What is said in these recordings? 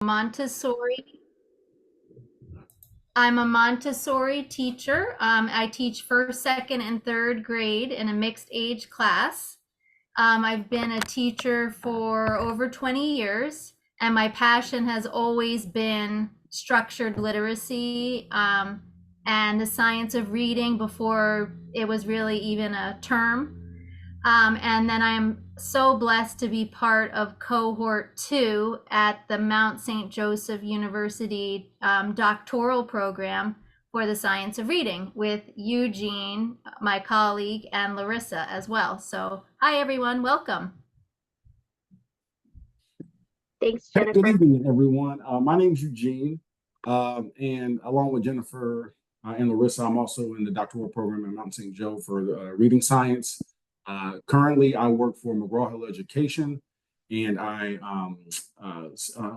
Montessori. I'm a Montessori teacher. I teach first, second, and third grade in a mixed age class. I've been a teacher for over 20 years, and my passion has always been structured literacy and the science of reading before it was really even a term. And then I'm so blessed to be part of cohort 2 at the Mount St. Joseph University doctoral program for the science of reading with Eugene, my colleague, and Larissa as well. So hi, everyone. Welcome. Thanks, Hey, Jennifer. good evening, everyone. My name is Eugene, and along with Jennifer and Larissa, I'm also in the doctoral program at Mount St. Joe for reading science. Currently, I work for McGraw-Hill Education, and I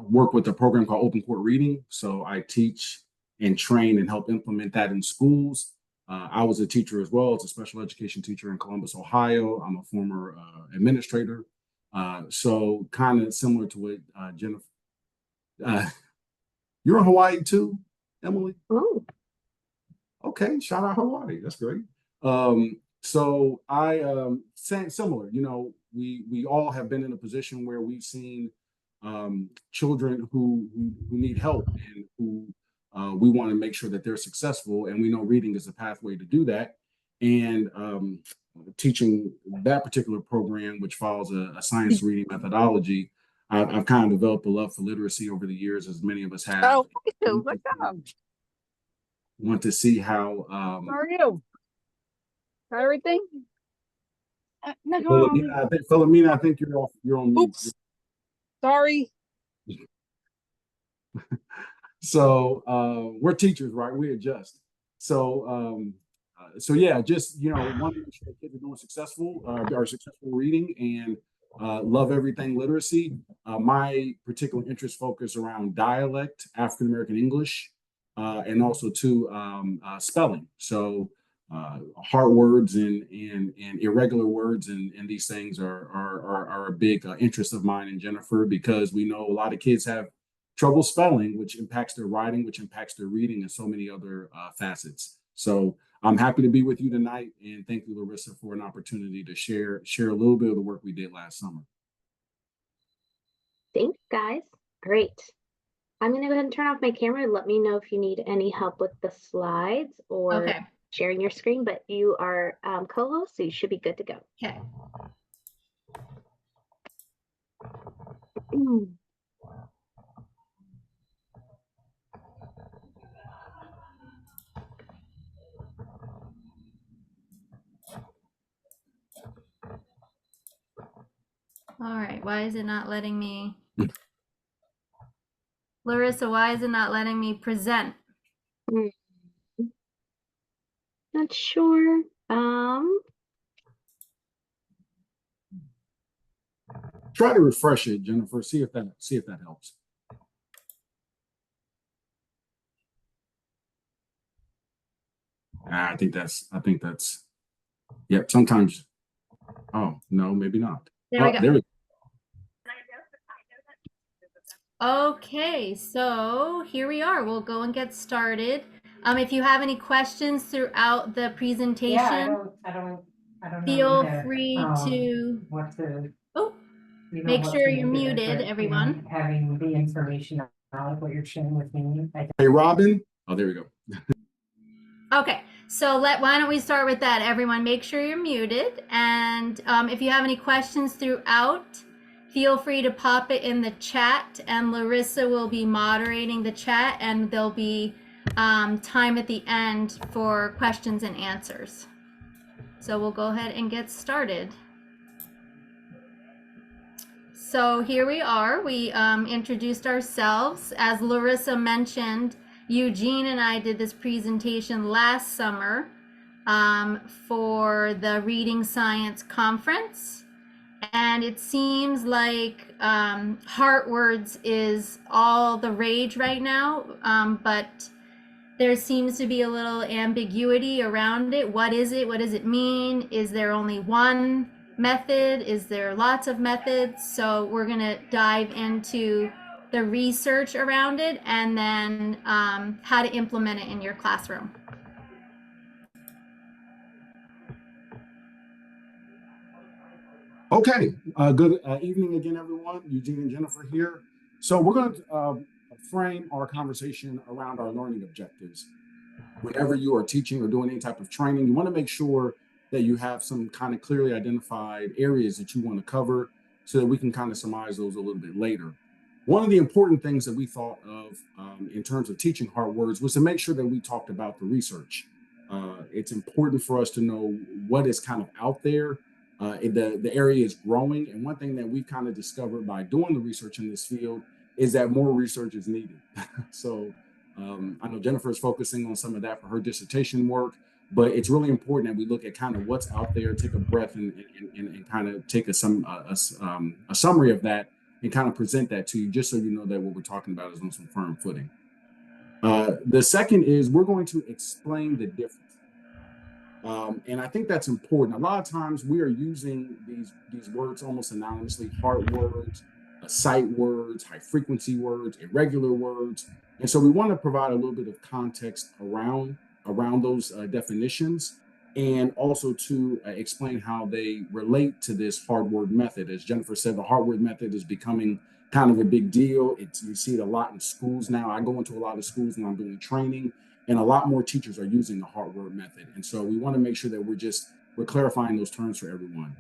work with a program called Open Court Reading. So I teach and train and help implement that in schools. I was a teacher as well as a special education teacher in Columbus, Ohio. I'm a former administrator. So kind of similar to what Jennifer, you're in Hawaii too, Emily? Oh, Okay, shout out Hawaii. That's great. So I similar, we all have been in a position where we've seen children who need help and who we want to make sure that they're successful, and we know reading is a pathway to do that. And teaching that particular program, which follows a science reading methodology, I've kind of developed a love for literacy over the years, as many of us have. Oh, what's up? Want to see how How are you? Got everything? No. Philomena, I think you're on mute. Oops. Sorry. So we're teachers, right? We adjust. So yeah, just want to make sure kids are doing successful, are successful reading, and love everything literacy. My particular interest focus around dialect, African American English, and also too spelling. So hard words and irregular words and these things are a big interest of mine and Jennifer, because we know a lot of kids have trouble spelling, which impacts their writing, which impacts their reading, and so many other facets. So I'm happy to be with you tonight, and thank you, Larissa, for an opportunity to share a little bit of the work we did last summer. Thanks, guys. Great. I'm going to go ahead and turn off my camera. Let me know if you need any help with the slides or sharing your screen, but you are co-host, so you should be good to go. Okay. All right, why is it not letting me? Larissa, why is it not letting me present? Not sure. Try to refresh it, Jennifer. See if that helps. I think that's. Yep. Sometimes. Oh no, maybe not. There we go. There we go. Okay, so here we are. We'll go and get started. If you have any questions throughout the presentation, I don't feel know free to make what sure to you're do with it, muted, but, everyone. having the information out, what you're sharing with me. Hey, Robin. Oh, there we go. Okay, so why don't we start with that, everyone? Make sure you're muted, and if you have any questions throughout, feel free to pop it in the chat, and Larissa will be moderating the chat, and there'll be time at the end for questions and answers. So we'll go ahead and get started. So here we are. We introduced ourselves. As Larissa mentioned, Eugene and I did this presentation last summer for the Reading Science Conference. And it seems like heart words is all the rage right now, but there seems to be a little ambiguity around it. What is it? What does it mean? Is there only one method? Is there lots of methods? So we're going to dive into the research around it, and then how to implement it in your classroom. Okay, good evening again, everyone. Eugene and Jennifer here. So we're going to frame our conversation around our learning objectives. Whenever you are teaching or doing any type of training, you want to make sure that you have some kind of clearly identified areas that you want to cover so that we can kind of surmise those a little bit later. One of the important things that we thought of in terms of teaching hard words was to make sure that we talked about the research. It's important for us to know what is kind of out there. The area is growing. And one thing that we've kind of discovered by doing the research in this field is that more research is needed. So I know Jennifer is focusing on some of that for her dissertation work, but it's really important that we look at kind of what's out there, take a breath, and kind of take a summary of that and kind of present that to you, just so you know that what we're talking about is on some firm footing. The second is we're going to explain the difference. And I think that's important. A lot of times we are using these words almost anonymously: hard words, sight words, high frequency words, irregular words. And so we want to provide a little bit of context around those definitions, and also to explain how they relate to this hard word method. As Jennifer said, the hard word method is becoming kind of a big deal. You see it a lot in schools now. I go into a lot of schools when I'm doing training, and a lot more teachers are using the hard word method. And so we want to make sure that we're clarifying those terms for everyone.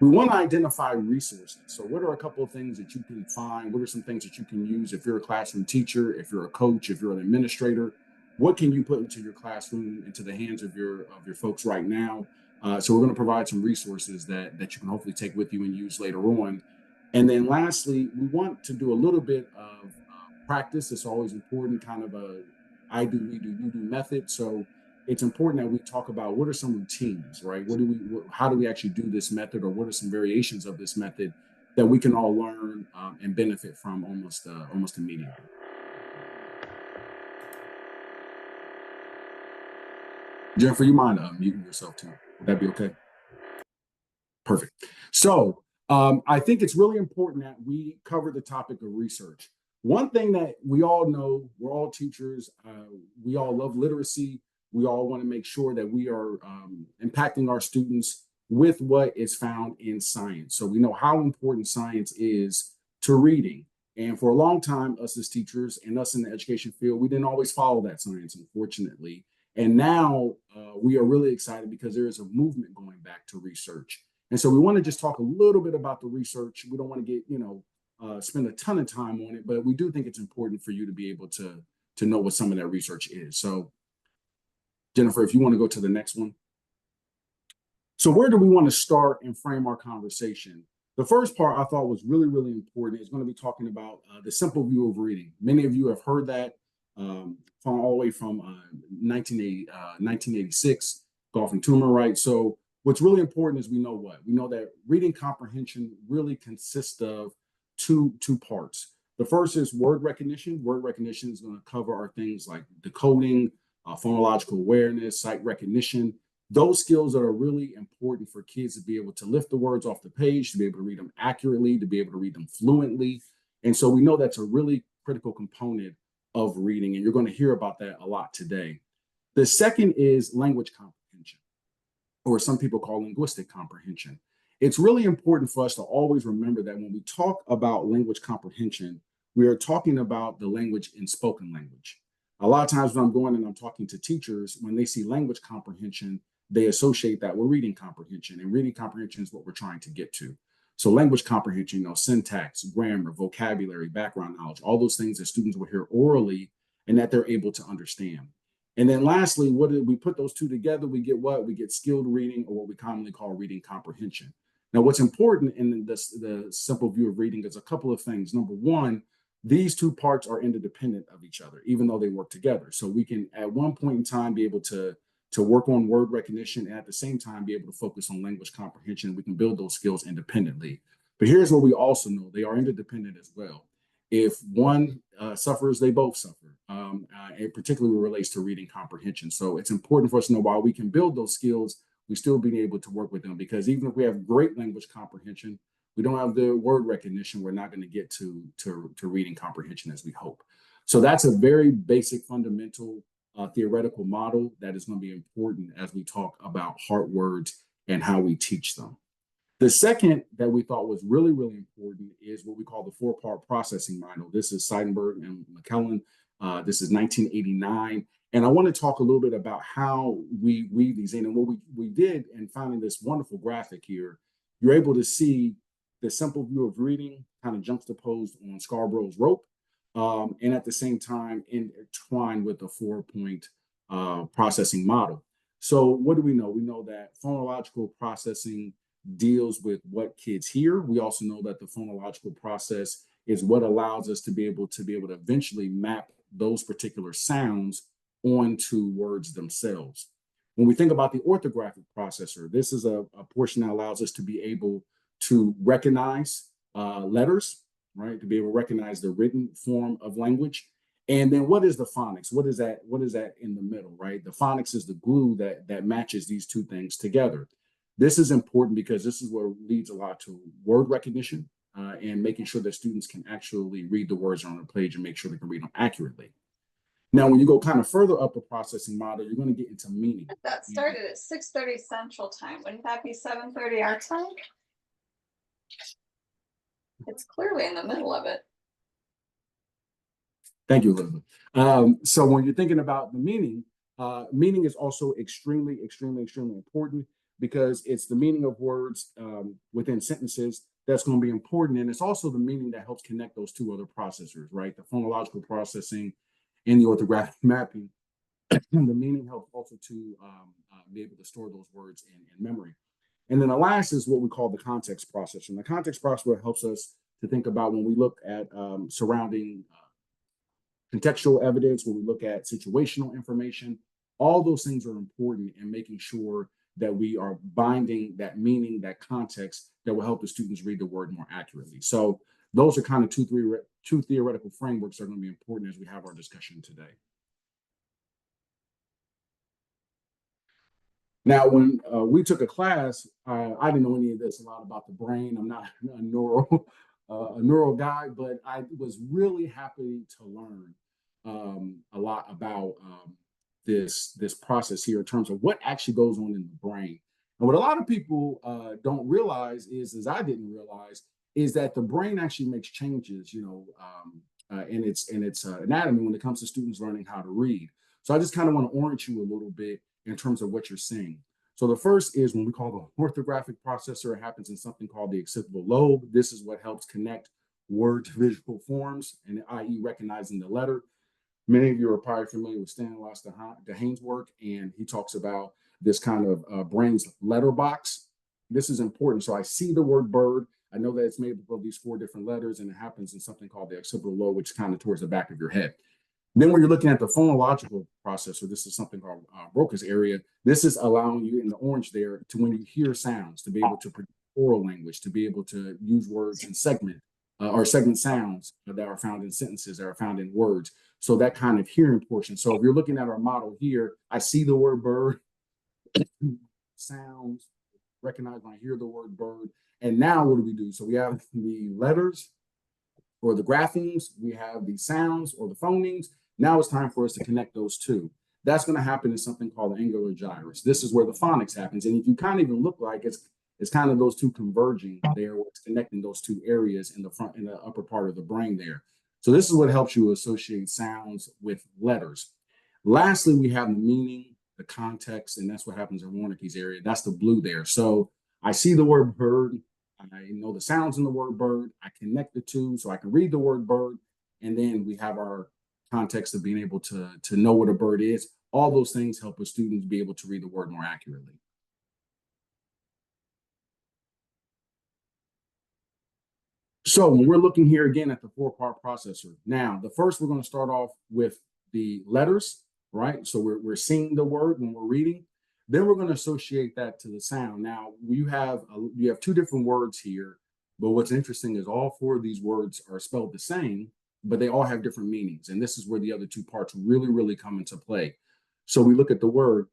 We want to identify resources. So what are a couple of things that you can find? What are some things that you can use if you're a classroom teacher, if you're a coach, if you're an administrator? What can you put into your classroom, into the hands of your folks right now? So we're going to provide some resources that you can hopefully take with you and use later on. And then lastly, we want to do a little bit of practice. It's always important, kind of a I do, we do, you do method. So it's important that we talk about what are some routines, right? How do we actually do this method, or what are some variations of this method that we can all learn and benefit from almost immediately. Jennifer, you mind muting yourself too? Would that be okay? Perfect. So I think it's really important that we cover the topic of research. One thing that we all know, we're all teachers, we all love literacy. We all want to make sure that we are impacting our students with what is found in science. So we know how important science is to reading. And for a long time, us as teachers and us in the education field, we didn't always follow that science, unfortunately. And now we are really excited because there is a movement going back to research. And so we want to just talk a little bit about the research. We don't want to get, spend a ton of time on it, but we do think it's important for you to be able to know what some of that research is. So Jennifer, if you want to go to the next one. So where do we want to start and frame our conversation? The first part I thought was really, really important. It's going to be talking about the simple view of reading. Many of you have heard that from all the way from 1986, Golf and Toomer, right? So what's really important is we know that reading comprehension really consists of two parts. The first is word recognition. Word recognition is going to cover our things like decoding, phonological awareness, sight recognition. Those skills that are really important for kids to be able to lift the words off the page, to be able to read them accurately, to be able to read them fluently. And so we know that's a really critical component of reading, and you're going to hear about that a lot today. The second is language comprehension, or some people call linguistic comprehension. It's really important for us to always remember that when we talk about language comprehension, we are talking about the language in spoken language. A lot of times when I'm going and I'm talking to teachers, when they see language comprehension, they associate that with reading comprehension, and reading comprehension is what we're trying to get to. So language comprehension, syntax, grammar, vocabulary, background knowledge, all those things that students will hear orally and that they're able to understand. And then lastly, what did we put those two together? We get what? We get skilled reading, or what we commonly call reading comprehension. Now, what's important in the simple view of reading is a couple of things. Number one, these two parts are interdependent of each other, even though they work together. So we can, at one point in time, be able to work on word recognition, and at the same time be able to focus on language comprehension. We can build those skills independently. But here's what we also know: they are interdependent as well. If one suffers, they both suffer. It particularly relates to reading comprehension. So it's important for us to know, while we can build those skills, we still being able to work with them, because even if we have great language comprehension, we don't have the word recognition, we're not going to get to reading comprehension as we hope. So that's a very basic, fundamental theoretical model that is going to be important as we talk about heart words and how we teach them. The second that we thought was really, really important is what we call the four-part processing model. This is Seidenberg and McKellen. This is 1989. And I want to talk a little bit about how we weave these in. And what we did in finding this wonderful graphic here, you're able to see the simple view of reading kind of juxtaposed on Scarborough's rope, and at the same time intertwined with the four-point processing model. So what do we know? We know that phonological processing deals with what kids hear. We also know that the phonological process is what allows us to be able to eventually map those particular sounds onto words themselves. When we think about the orthographic processor, this is a portion that allows us to be able to recognize letters, right? To be able to recognize the written form of language. And then what is the phonics? What is that in the middle, right? The phonics is the glue that matches these two things together. This is important because this is what leads a lot to word recognition and making sure that students can actually read the words on the page and make sure they can read them accurately. Now, when you go kind of further up the processing model, you're going to get into meaning. That started at 6:30 Central Time. Wouldn't that be 7:30 our time? It's clearly in the middle of it. Thank you, Elizabeth. So when you're thinking about the meaning, meaning is also extremely, extremely, extremely important because it's the meaning of words within sentences that's going to be important. And it's also the meaning that helps connect those two other processors, right? The phonological processing and the orthographic mapping. The meaning helps also to be able to store those words in memory. And then the last is what we call the context processor. And the context processor helps us to think about when we look at surrounding contextual evidence, when we look at situational information, all those things are important in making sure that we are binding that meaning, that context that will help the students read the word more accurately. So those are kind of two theoretical frameworks that are going to be important as we have our discussion today. Now, when we took a class, I didn't know any of this a lot about the brain. I'm not a neural guy, but I was really happy to learn a lot about this process here in terms of what actually goes on in the brain. And what a lot of people don't realize is I didn't realize, is that the brain actually makes changes, in its anatomy when it comes to students learning how to read. So I just kind of want to orient you a little bit in terms of what you're seeing. So the first is when we call the orthographic processor. It happens in something called the occipital lobe. This is what helps connect word to visual forms, and i.e. recognizing the letter. Many of you are probably familiar with Stanislaus Dehaene's work, and he talks about this kind of brain's letterbox. This is important. So I see the word bird. I know that it's made up of these 4 different letters, and it happens in something called the occipital lobe, which is kind of towards the back of your head. Then when you're looking at the phonological processor, this is something called Broca's area. This is allowing you in the orange there to, when you hear sounds, to be able to produce oral language, to be able to use words in segment sounds that are found in sentences, that are found in words. So that kind of hearing portion. So if you're looking at our model here, I see the word bird, sounds, recognize when I hear the word bird. And now what do we do? So we have the letters or the graphemes, we have the sounds or the phonemes. Now it's time for us to connect those two. That's going to happen in something called the angular gyrus. This is where the phonics happens. And if you kind of even look like it's kind of those two converging there, where it's connecting those two areas in the upper part of the brain there. So this is what helps you associate sounds with letters. Lastly, we have the meaning, the context, and that's what happens in Wernicke's area. That's the blue there. So I see the word bird. I know the sounds in the word bird. I connect the two so I can read the word bird. And then we have our context of being able to know what a bird is. All those things help a student be able to read the word more accurately. So when we're looking here again at the 4-part processor, now the first we're going to start off with the letters, right? So we're seeing the word when we're reading. Then we're going to associate that to the sound. Now you have 2 different words here, but what's interesting is all 4 of these words are spelled the same, but they all have different meanings. And this is where the other 2 parts really, really come into play. So we look at the word,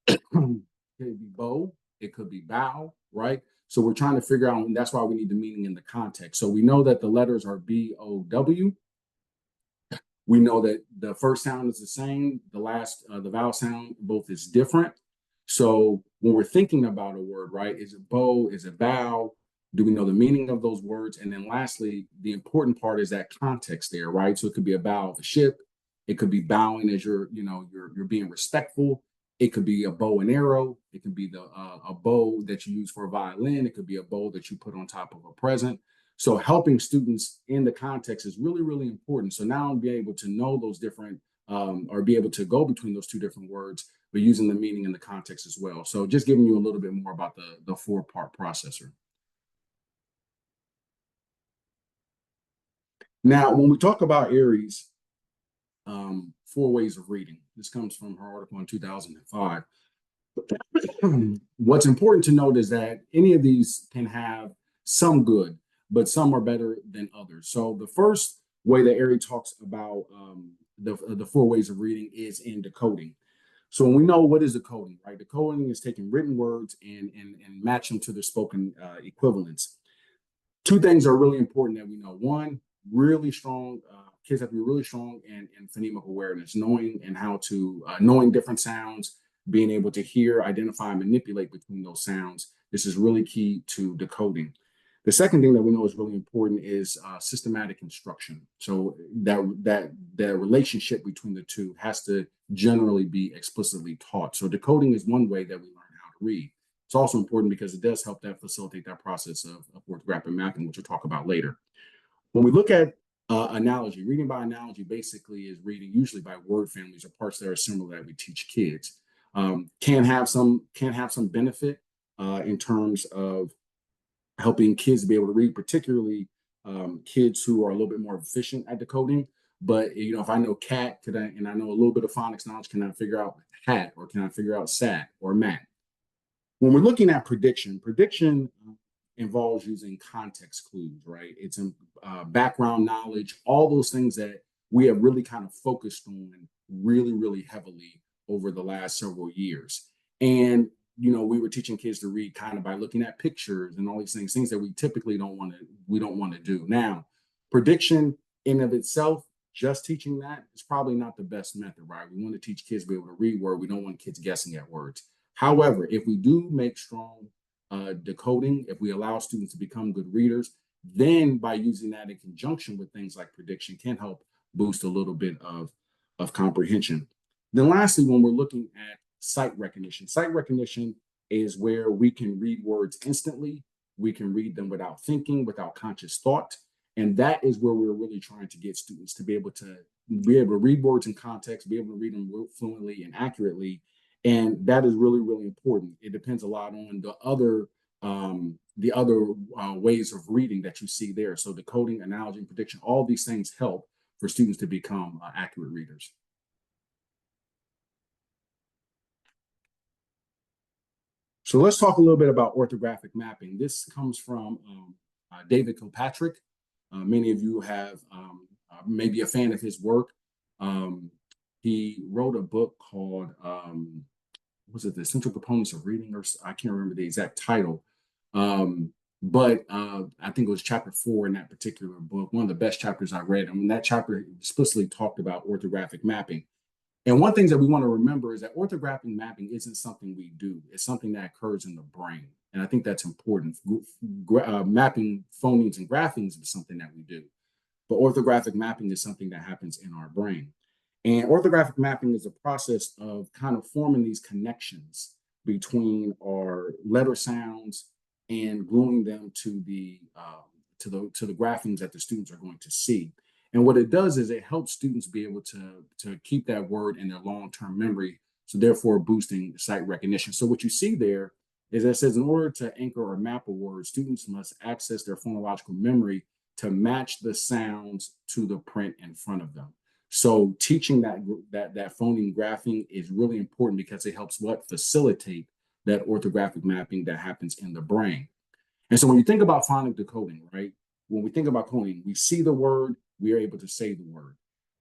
it could be bow, it could be bow, right? So we're trying to figure out, and that's why we need the meaning in the context. So we know that the letters are B-O-W. We know that the first sound is the same. The last, the vowel sound both is different. So when we're thinking about a word, right, is it bow? Is it bow? Do we know the meaning of those words? And then lastly, the important part is that context there, right? So it could be a bow of a ship. It could be bowing as you're being respectful. It could be a bow and arrow. It could be a bow that you use for a violin. It could be a bow that you put on top of a present. So helping students in the context is really, really important. So now I'll be able to know those different or be able to go between those two different words, but using the meaning in the context as well. So just giving you a little bit more about the four-part processor. Now, when we talk about Aries, four ways of reading. This comes from her article in 2005. What's important to note is that any of these can have some good, but some are better than others. So the first way that Aries talks about the four ways of reading is in decoding. So when we know what is decoding, right? Decoding is taking written words and match them to their spoken equivalents. Two things are really important that we know. One, really strong, kids have to be really strong in phonemic awareness, knowing and how to, knowing different sounds, being able to hear, identify, and manipulate between those sounds. This is really key to decoding. The second thing that we know is really important is systematic instruction. So that relationship between the two has to generally be explicitly taught. So decoding is one way that we learn how to read. It's also important because it does help that facilitate that process of orthographic mapping, which we'll talk about later. When we look at analogy, reading by analogy basically is reading usually by word families or parts that are similar that we teach kids. Can have some benefit in terms of helping kids be able to read, particularly kids who are a little bit more efficient at decoding. But if I know cat, and I know a little bit of phonics knowledge, can I figure out hat, or can I figure out sat or mat? When we're looking at prediction involves using context clues, right? It's background knowledge, all those things that we have really kind of focused on really, really heavily over the last several years. And we were teaching kids to read kind of by looking at pictures and all these things that we typically don't want to do. Now, prediction in of itself, just teaching that is probably not the best method, right? We want to teach kids to be able to read word. We don't want kids guessing at words. However, if we do make strong decoding, if we allow students to become good readers, then by using that in conjunction with things like prediction can help boost a little bit of comprehension. Then lastly, when we're looking at sight recognition is where we can read words instantly. We can read them without thinking, without conscious thought. And that is where we're really trying to get students to be able to read words in context, be able to read them fluently and accurately. And that is really, really important. It depends a lot on the other ways of reading that you see there. So decoding, analogy, and prediction, all these things help for students to become accurate readers. So let's talk a little bit about orthographic mapping. This comes from David Kilpatrick. Many of you have maybe a fan of his work. He wrote a book called, was it The Central Components of Reading? Or I can't remember the exact title. But I think it was chapter 4 in that particular book, one of the best chapters I read. And that chapter explicitly talked about orthographic mapping. And one thing that we want to remember is that orthographic mapping isn't something we do. It's something that occurs in the brain. And I think that's important. Mapping phonemes and grapheme is something that we do. But orthographic mapping is something that happens in our brain. And orthographic mapping is a process of kind of forming these connections between our letter sounds and gluing them to the graphemes that the students are going to see. And what it does is it helps students be able to keep that word in their long-term memory, so therefore boosting sight recognition. So what you see there is that it says in order to anchor or map a word, students must access their phonological memory to match the sounds to the print in front of them. So teaching that phoneme graphing is really important because it helps facilitate that orthographic mapping that happens in the brain. And so when you think about phonic decoding, right? When we think about coding, we see the word, we are able to say the word.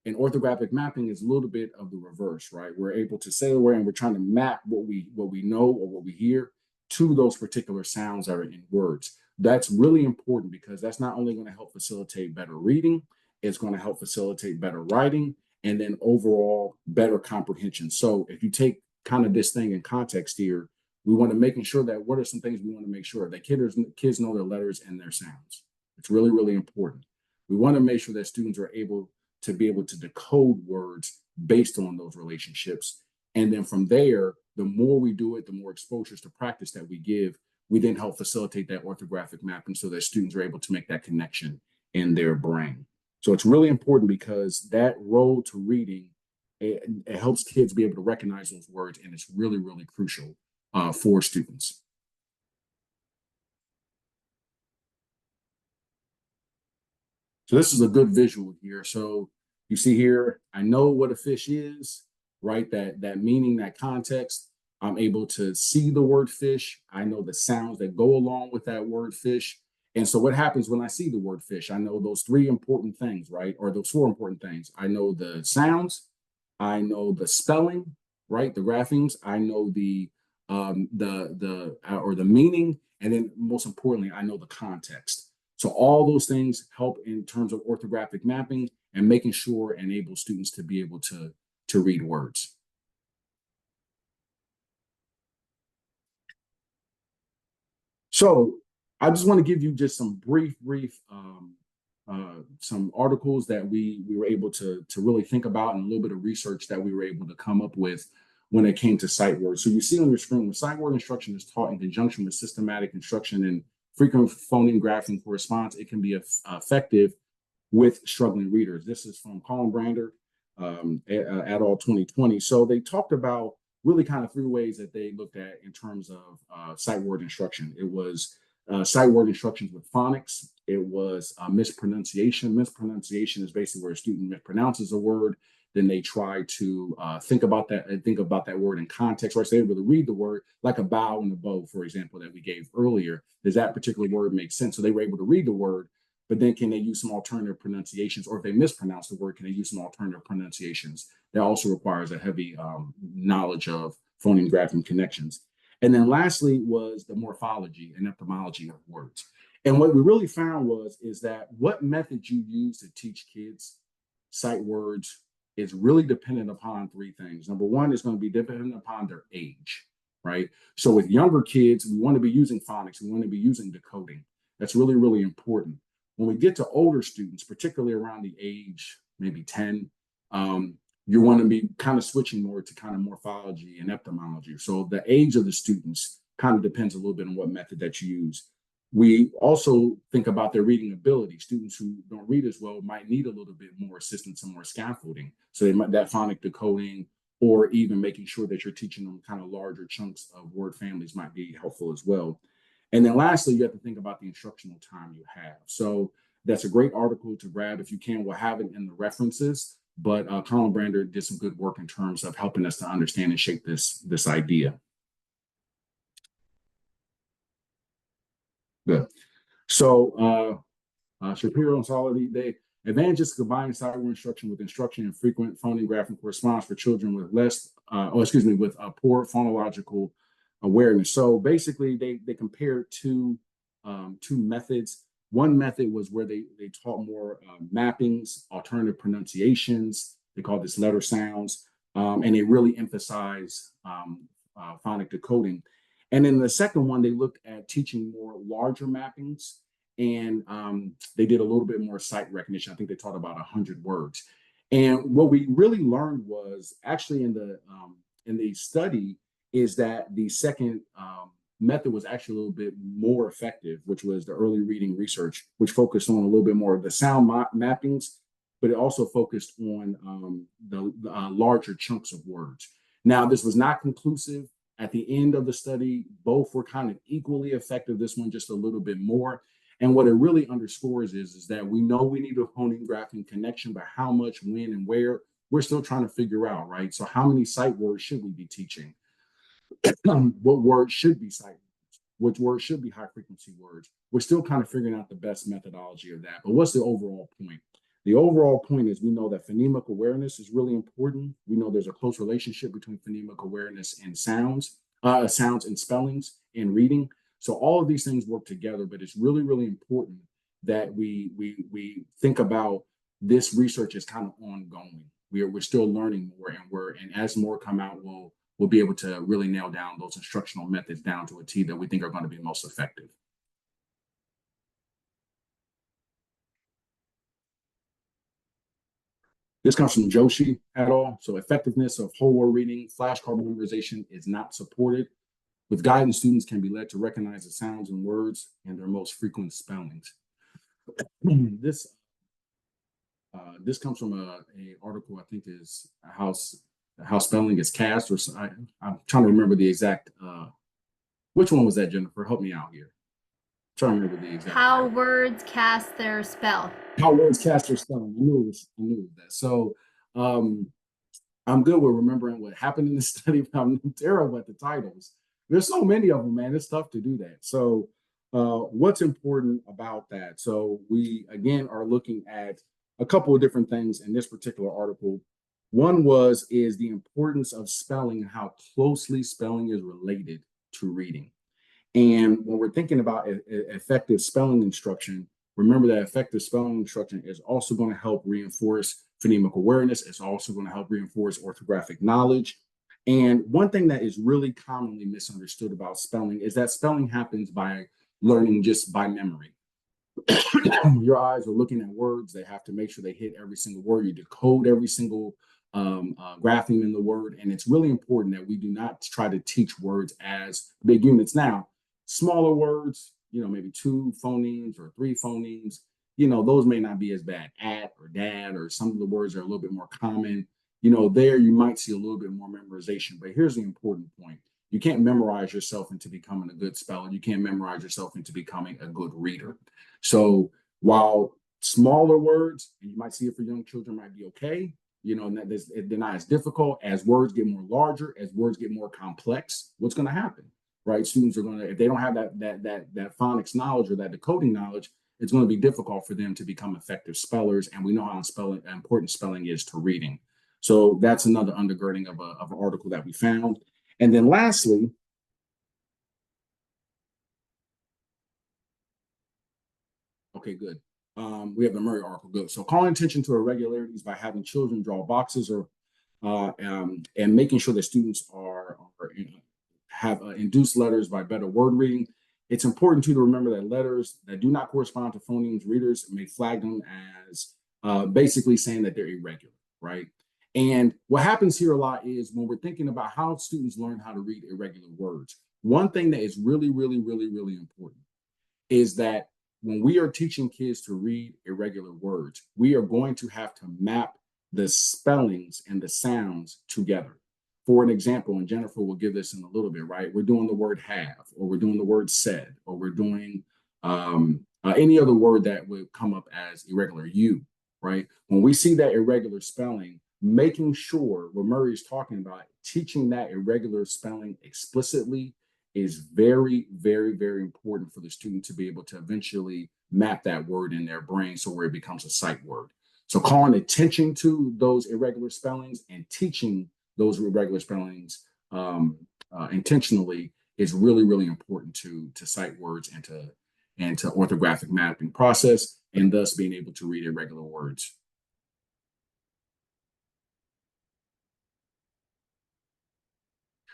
And orthographic mapping is a little bit of the reverse, right? We're able to say the word and we're trying to map what we know or what we hear to those particular sounds that are in words. That's really important because that's not only going to help facilitate better reading, it's going to help facilitate better writing, and then overall better comprehension. So if you take kind of this thing in context here, we want to making sure that what are some things we want to make sure that kids know their letters and their sounds. It's really, really important. We want to make sure that students are able to decode words based on those relationships. And then from there, the more we do it, the more exposures to practice that we give, we then help facilitate that orthographic mapping so that students are able to make that connection in their brain. So it's really important because that road to reading, it helps kids be able to recognize those words, and it's really, really crucial for students. So this is a good visual here. So you see here, I know what a fish is, right? That meaning, that context. I'm able to see the word fish. I know the sounds that go along with that word fish. And so what happens when I see the word fish? I know those three important things, right? Or those four important things. I know the sounds, I know the spelling, right? The graphemes, I know the meaning, and then most importantly, I know the context. So all those things help in terms of orthographic mapping and making sure enable students to be able to read words. So I just want to give you just some brief some articles that we were able to really think about, and a little bit of research that we were able to come up with when it came to sight words. So you see on your screen, when sight word instruction is taught in conjunction with systematic instruction and frequent phoneme graphing corresponds, it can be effective with struggling readers. This is from Colin Brander et al. 2020. So they talked about really kind of three ways that they looked at in terms of sight word instruction. It was sight word instructions with phonics. It was mispronunciation. Mispronunciation is basically where a student mispronounces a word. Then they try to think about that word in context, right? So they're able to read the word like a bow and a bow, for example, that we gave earlier. Does that particular word make sense? So they were able to read the word, but then can they use some alternative pronunciations? Or if they mispronounce the word, can they use some alternative pronunciations? That also requires a heavy knowledge of phoneme grapheme connections. And then lastly was the morphology and etymology of words. And what we really found is that what method you use to teach kids sight words is really dependent upon three things. Number one is going to be dependent upon their age, right? So with younger kids, we want to be using phonics. We want to be using decoding. That's really, really important. When we get to older students, particularly around the age, maybe 10, you want to be kind of switching more to kind of morphology and etymology. So the age of the students kind of depends a little bit on what method that you use. We also think about their reading ability. Students who don't read as well might need a little bit more assistance and more scaffolding. So they might, that phonic decoding, or even making sure that you're teaching them kind of larger chunks of word families might be helpful as well. And then lastly, you have to think about the instructional time you have. So that's a great article to grab if you can. We'll have it in the references, but Colin Brander did some good work in terms of helping us to understand and shape this idea. Good. So Shapiro and Solity, they advantages combining sight word instruction with instruction in frequent phoneme graphing corresponds for children with with poor phonological awareness. So basically, they compared two methods. One method was where they taught more mappings, alternative pronunciations. They called this letter sounds, and they really emphasized phonic decoding. And then the second one, they looked at teaching more larger mappings, and they did a little bit more sight recognition. I think they taught about 100 words. And what we really learned was actually in the study is that the second method was actually a little bit more effective, which was the early reading research, which focused on a little bit more of the sound mappings, but it also focused on the larger chunks of words. Now, this was not conclusive. At the end of the study, both were kind of equally effective, this one just a little bit more. And what it really underscores is that we know we need a phoneme graphing connection, but how much, when, and where, we're still trying to figure out, right? So how many sight words should we be teaching? What words should be sight words? Which words should be high frequency words? We're still kind of figuring out the best methodology of that. But what's the overall point? The overall point is we know that phonemic awareness is really important. We know there's a close relationship between phonemic awareness and sounds. sounds and spellings in reading. So all of these things work together, but it's really, really important that we think about this research is kind of ongoing. We're still learning more, and as more come out, we'll be able to really nail down those instructional methods down to a T that we think are going to be most effective. This comes from Joshi et al. So effectiveness of whole word reading, flashcard memorization is not supported. With guidance, students can be led to recognize the sounds and words and their most frequent spellings. This comes from a article, I think is how spelling is cast, or I'm trying to remember the exact, which one was that, Jennifer? Help me out here. I'm trying to remember the exact. How words cast their spell. How words cast their spelling. I knew it was that. So I'm good with remembering what happened in the study, but I'm terrible at the titles. There's so many of them, man. It's tough to do that. So what's important about that? So we, again, are looking at a couple of different things in this particular article. One is the importance of spelling, how closely spelling is related to reading. And when we're thinking about effective spelling instruction, remember that effective spelling instruction is also going to help reinforce phonemic awareness. It's also going to help reinforce orthographic knowledge. And one thing that is really commonly misunderstood about spelling is that spelling happens by learning just by memory. Your eyes are looking at words. They have to make sure they hit every single word. You decode every single grapheme in the word. And it's really important that we do not try to teach words as big units. Now, smaller words, maybe 2 phonemes or 3 phonemes, those may not be as bad. At or dad, or some of the words are a little bit more common. There you might see a little bit more memorization. But here's the important point. You can't memorize yourself into becoming a good speller. You can't memorize yourself into becoming a good reader. So while smaller words, and you might see it for young children, might be okay, they're not as difficult. As words get more larger, as words get more complex, what's going to happen? Right? Students are going to, if they don't have that phonics knowledge or that decoding knowledge, it's going to be difficult for them to become effective spellers. And we know how important spelling is to reading. So that's another undergirding of an article that we found. And then lastly, okay, good. We have the Murray article, good. So calling attention to irregularities by having children draw boxes and making sure that students have induced letters by better word reading. It's important too to remember that letters that do not correspond to phonemes, readers may flag them as basically saying that they're irregular, right? And what happens here a lot is when we're thinking about how students learn how to read irregular words, one thing that is really, really, really, really important is that when we are teaching kids to read irregular words, we are going to have to map the spellings and the sounds together. For an example, and Jennifer will give this in a little bit, right? We're doing the word have, or we're doing the word said, or we're doing any other word that would come up as irregular, you, right? When we see that irregular spelling, making sure what Murray is talking about, teaching that irregular spelling explicitly is very, very, very important for the student to be able to eventually map that word in their brain so where it becomes a sight word. So calling attention to those irregular spellings and teaching those irregular spellings intentionally is really, really important to sight words and to orthographic mapping process, and thus being able to read irregular words.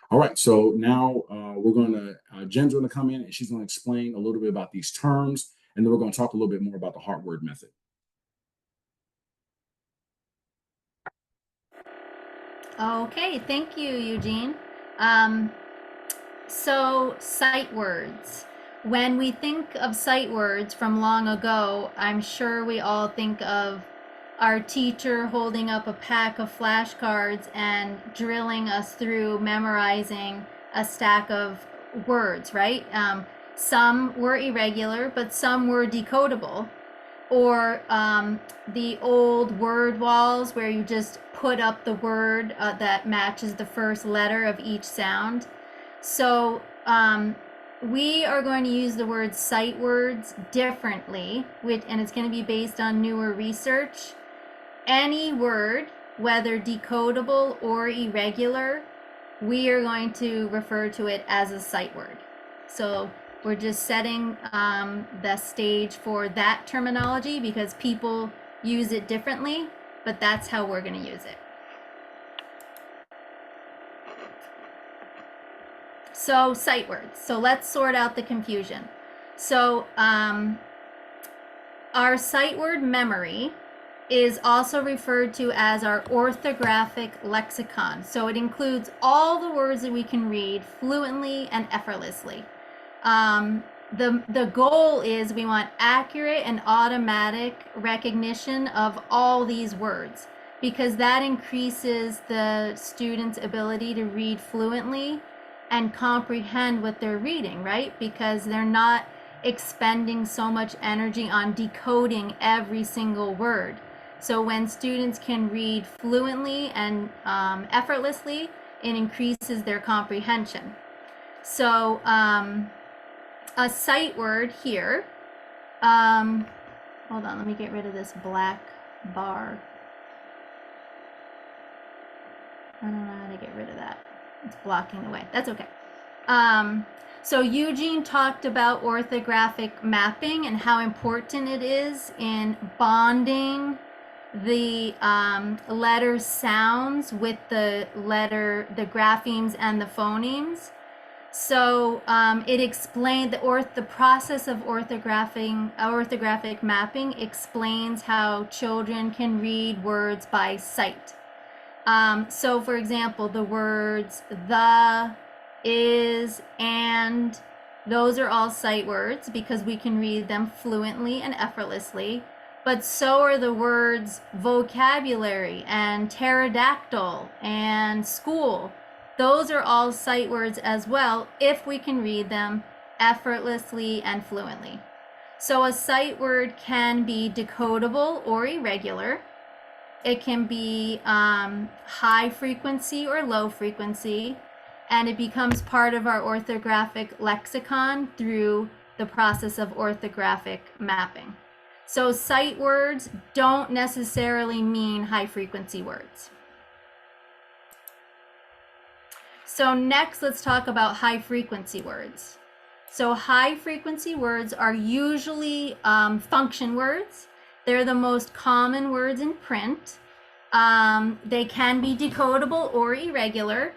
All right, so now Jen's going to come in and she's going to explain a little bit about these terms, and then we're going to talk a little bit more about the heart word method. Okay, thank you, Eugene. So sight words. When we think of sight words from long ago, I'm sure we all think of our teacher holding up a pack of flashcards and drilling us through memorizing a stack of words, right? Some were irregular, but some were decodable. Or the old word walls where you just put up the word that matches the first letter of each sound. So we are going to use the word sight words differently, and it's going to be based on newer research. Any word, whether decodable or irregular, we are going to refer to it as a sight word. So we're just setting the stage for that terminology because people use it differently, but that's how we're going to use it. So sight words. So let's sort out the confusion. So our sight word memory is also referred to as our orthographic lexicon. So it includes all the words that we can read fluently and effortlessly. The goal is we want accurate and automatic recognition of all these words because that increases the student's ability to read fluently and comprehend what they're reading, right? Because they're not expending so much energy on decoding every single word. So when students can read fluently and effortlessly, it increases their comprehension. So a sight word here, hold on, let me get rid of this black bar. I don't know how to get rid of that. It's blocking the way. That's okay. So Eugene talked about orthographic mapping and how important it is in bonding the letter sounds with the graphemes and the phonemes. So it explained the process of orthographic mapping explains how children can read words by sight. So for example, the words the, is, and, those are all sight words because we can read them fluently and effortlessly. But so are the words vocabulary and pterodactyl and school. Those are all sight words as well if we can read them effortlessly and fluently. So a sight word can be decodable or irregular. It can be high frequency or low frequency, and it becomes part of our orthographic lexicon through the process of orthographic mapping. So sight words don't necessarily mean high frequency words. So next, let's talk about high frequency words. So high frequency words are usually function words. They're the most common words in print. They can be decodable or irregular.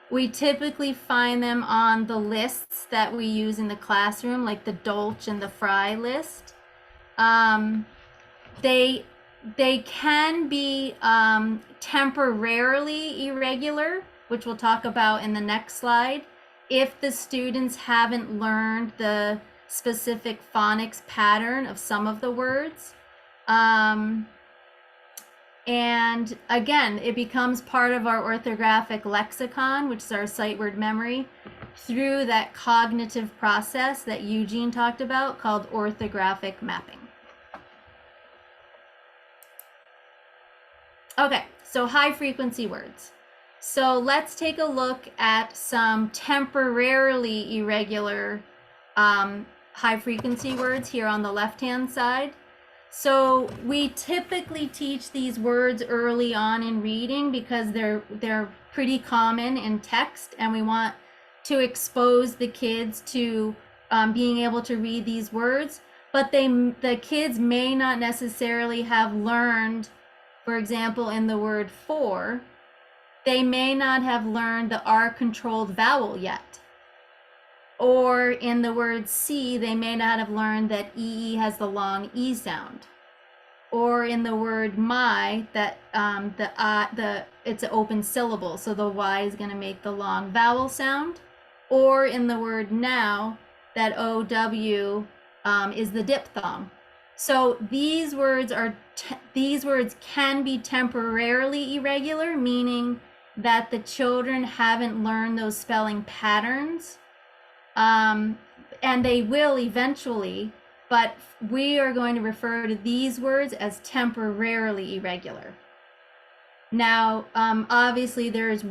We typically find them on the lists that we use in the classroom, like the Dolch and the Fry list. They can be temporarily irregular, which we'll talk about in the next slide, if the students haven't learned the specific phonics pattern of some of the words. And again, it becomes part of our orthographic lexicon, which is our sight word memory, through that cognitive process that Eugene talked about called orthographic mapping. Okay, so high frequency words. So let's take a look at some temporarily irregular high frequency words here on the left-hand side. So we typically teach these words early on in reading because they're pretty common in text, and we want to expose the kids to being able to read these words. But the kids may not necessarily have learned, for example, in the word for, they may not have learned the R-controlled vowel yet. Or in the word see, they may not have learned that EE has the long E sound. Or in the word my, that it's an open syllable, so the Y is going to make the long vowel sound. Or in the word now, that OW is the diphthong. So these words can be temporarily irregular, meaning that the children haven't learned those spelling patterns. And they will eventually, but we are going to refer to these words as temporarily irregular. Now, obviously there's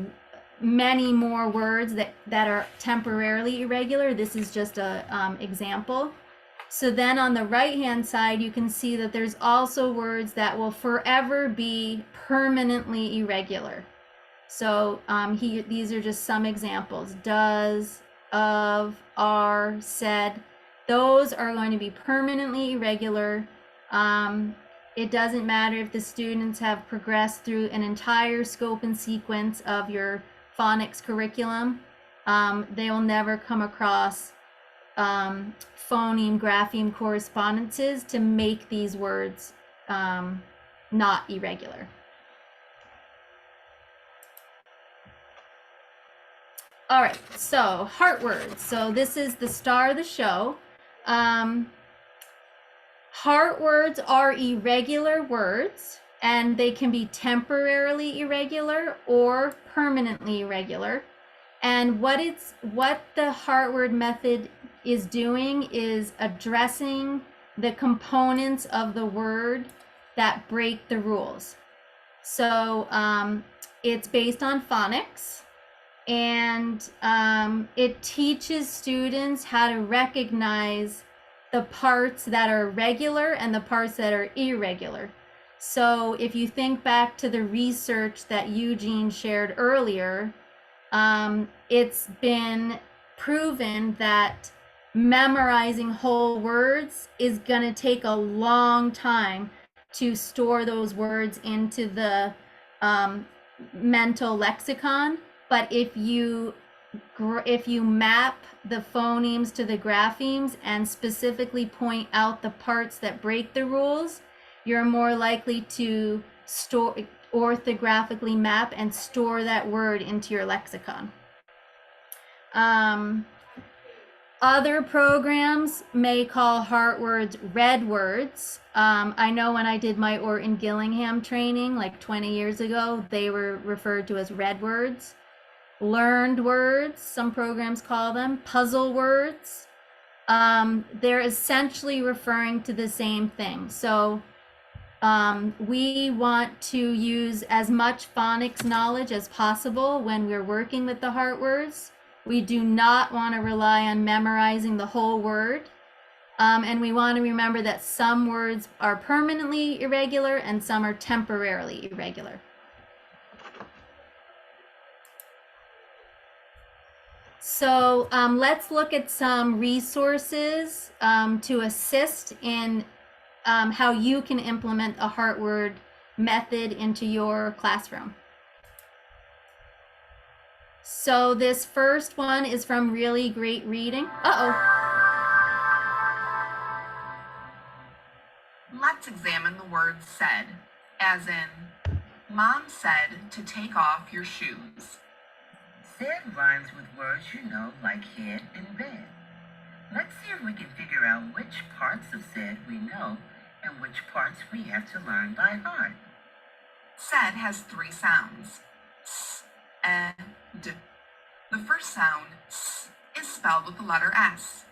many more words that are temporarily irregular. This is just a example. So then on the right-hand side, you can see that there's also words that will forever be permanently irregular. So these are just some examples. Does, of, are, said. Those are going to be permanently irregular. It doesn't matter if the students have progressed through an entire scope and sequence of your phonics curriculum. They will never come across phoneme grapheme correspondences to make these words not irregular. All right, so heart words. So this is the star of the show. Heart words are irregular words, and they can be temporarily irregular or permanently irregular. And what the heart word method is doing is addressing the components of the word that break the rules. So it's based on phonics, and it teaches students how to recognize the parts that are regular and the parts that are irregular. So if you think back to the research that Eugene shared earlier, it's been proven that memorizing whole words is going to take a long time to store those words into the mental lexicon. But if you map the phonemes to the graphemes and specifically point out the parts that break the rules, you're more likely to orthographically map and store that word into your lexicon. Other programs may call heart words red words. I know when I did my Orton Gillingham training like 20 years ago, they were referred to as red words. Learned words, some programs call them puzzle words. They're essentially referring to the same thing. So we want to use as much phonics knowledge as possible when we're working with the heart words. We do not want to rely on memorizing the whole word. And we want to remember that some words are permanently irregular and some are temporarily irregular. So let's look at some resources to assist in how you can implement a heart word method into your classroom. So this first one is from Really Great Reading. Let's examine the word said, as in, Mom said to take off your shoes. Said rhymes with words you know, like head and bed. Let's see if we can figure out which parts of said we know and which parts we have to learn by heart. Said has three sounds, s and d. The first sound, s, is spelled with the letter S.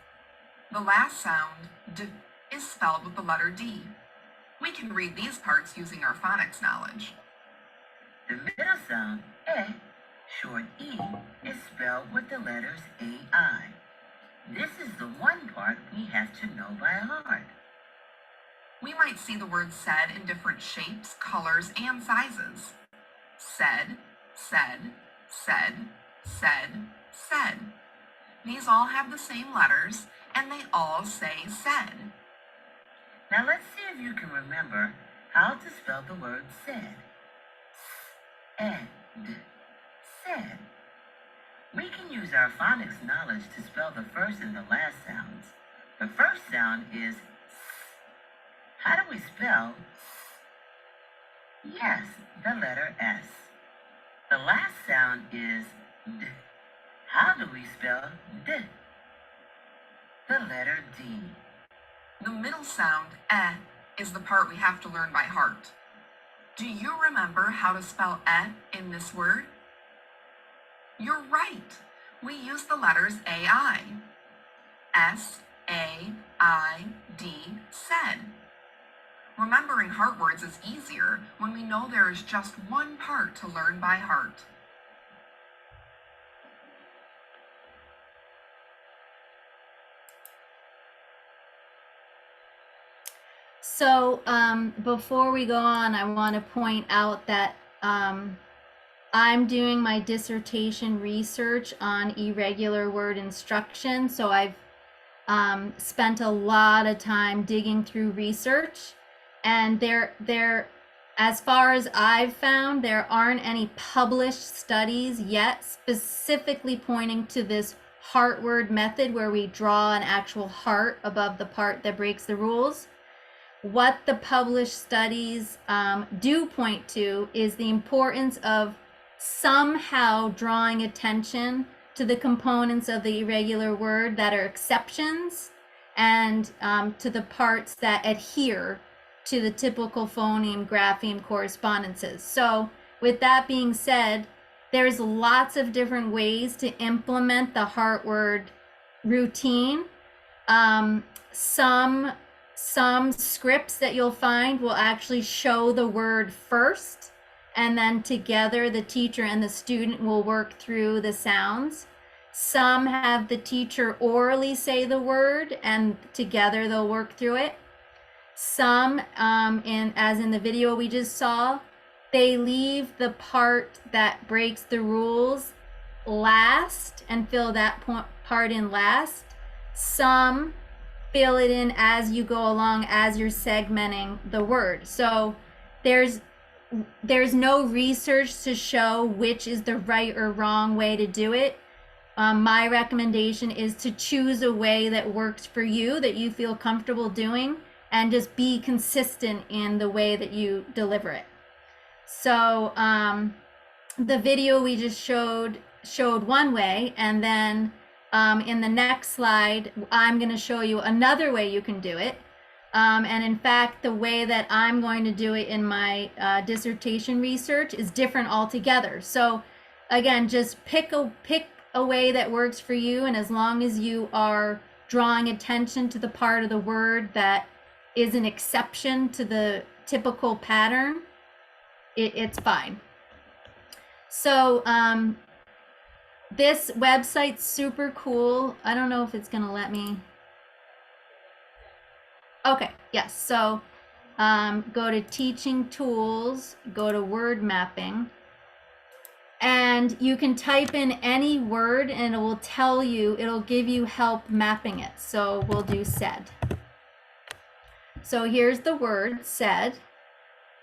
The last sound, d, is spelled with the letter D. We can read these parts using our phonics knowledge. The middle sound, eh, short E, is spelled with the letters AI. This is the one part we have to know by heart. We might see the word said in different shapes, colors, and sizes. Said, said, said, said, said. These all have the same letters, and they all say said. Now let's see if you can remember how to spell the word said. S-ed, said. We can use our phonics knowledge to spell the first and the last sounds. The first sound is S. How do we spell S? Yes, the letter S. The last sound is D. How do we spell D? The letter D. The middle sound, eh, is the part we have to learn by heart. Do you remember how to spell eh in this word? You're right. We use the letters AI. S-A-I-D, said. Remembering heart words is easier when we know there is just one part to learn by heart. So before we go on, I want to point out that I'm doing my dissertation research on irregular word instruction. So I've spent a lot of time digging through research, and as far as I've found, there aren't any published studies yet specifically pointing to this heart word method where we draw an actual heart above the part that breaks the rules. What the published studies do point to is the importance of somehow drawing attention to the components of the irregular word that are exceptions, and to the parts that adhere to the typical phoneme grapheme correspondences. So with that being said, there's lots of different ways to implement the heart word routine. Some scripts that you'll find will actually show the word first, and then together the teacher and the student will work through the sounds. Some have the teacher orally say the word, and together they'll work through it. Some, as in the video we just saw, they leave the part that breaks the rules last and fill that part in last. Some fill it in as you go along, as you're segmenting the word. So there's no research to show which is the right or wrong way to do it. My recommendation is to choose a way that works for you, that you feel comfortable doing, and just be consistent in the way that you deliver it. So the video we just showed one way, and then in the next slide, I'm going to show you another way you can do it. And in fact, the way that I'm going to do it in my dissertation research is different altogether. So again, just pick a way that works for you, and as long as you are drawing attention to the part of the word that is an exception to the typical pattern, it's fine. So this website's super cool. I don't know if it's gonna let me. Okay, yes. So go to teaching tools, go to word mapping, and you can type in any word and it will tell you, it'll give you help mapping it. So we'll do said. So here's the word said.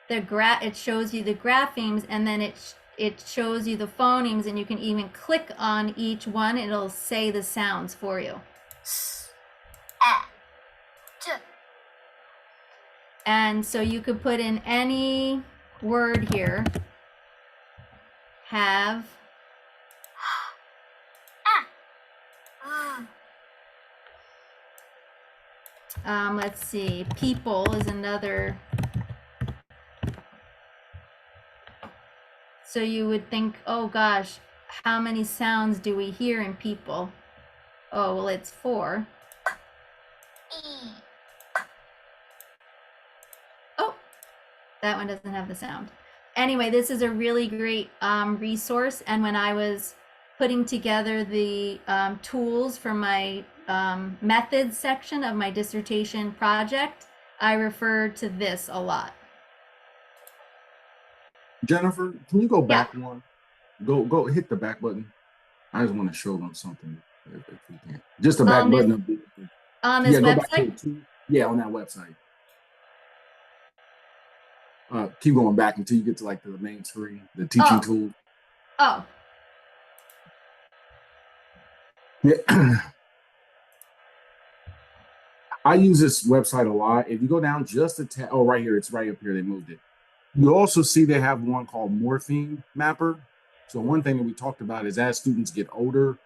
It shows you the graphemes, and then it shows you the phonemes, and you can even click on each one. It'll say the sounds for you. And so you could put in any word here. Have. Let's see. People is another. So you would think, oh gosh, how many sounds do we hear in people? Oh, well, it's 4. Oh, that one doesn't have the sound. Anyway, this is a really great resource. And when I was putting together the tools for my methods section of my dissertation project, I referred to this a lot. Jennifer, can you go back one? Go hit the back button. I just want to show them something if we can. Just the back button. On this website? On that website. Keep going back until you get to like the main screen, the teaching tool. Oh. Yeah. I use this website a lot. If you go down just a tad, right here, it's right up here. They moved it. You also see they have one called Morpheme Mapper. So one thing that we talked about is as students get older,